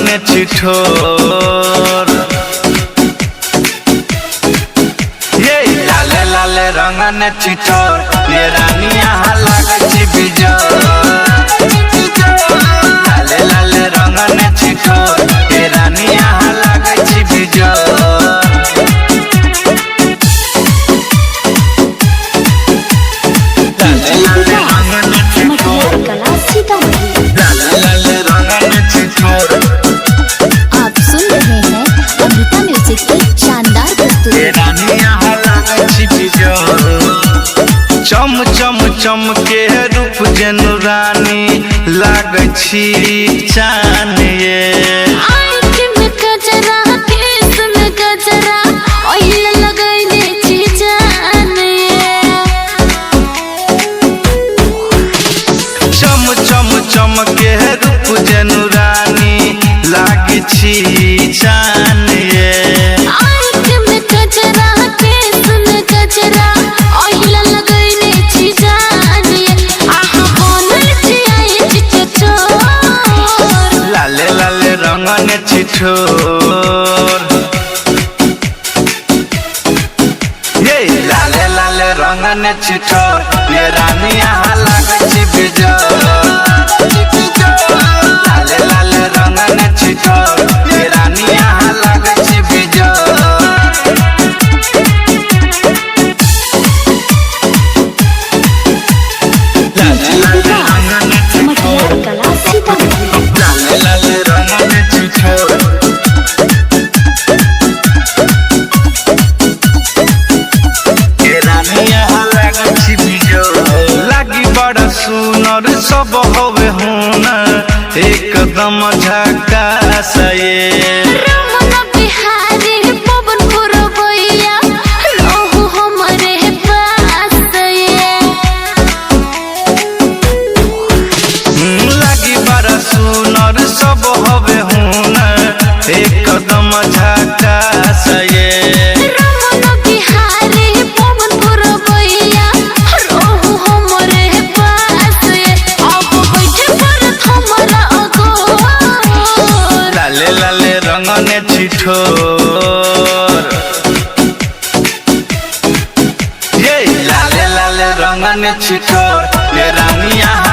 रंगन चिठोर ये लाले लाले रंगन चिठोर ये रानी यहाँ लागछि बिजोर लाले लाले रंगन चिठोर ये रानी यहाँ लागछि बिजोर आप सुन रहे हैं अमृता म्यूजिक की शानदार प्रस्तुति। चम चम चमके रूप जेनु रानी लागछि चान ये आँख में गजरा केस में गजरा ऑयल लगैले छी जान ये चम चम चमके रूप जेनु रानी लागछि चान ये आँख में गजरा केस में गजरा ऑयल लगैले छी जान ये आहा बनल छी आई चिचोर लाले लाले रंगन चिठोर ये लाले लाले रंगन चिठोर ये रानी यहाँ लागछि बिजोर लाले लाले रंगन चिठोर ये रानी यहाँ लागछि बिजोर लाले लाले रंगन चिठोर कला सीतामढ़ी। लाले लाले रंगन चिठोर ये रानी यहाँ लागछि बिजोर लागी बड़ा सुनर सब होवे हुनर एकदम झकास ये रमन बिहारी पवन पुरवैया रहु हमरे पास ये लागी बड़ा सुनर सब होवे हुनर एकदम झकास ये रमन बिहारी पवन पुरवैया रहु हमरे पास ये अब बैठे परत हमरा अगोर लाले लाले रंगन चिठोर ये लाले लाले रंगन चिठोर ये रानी यहाँ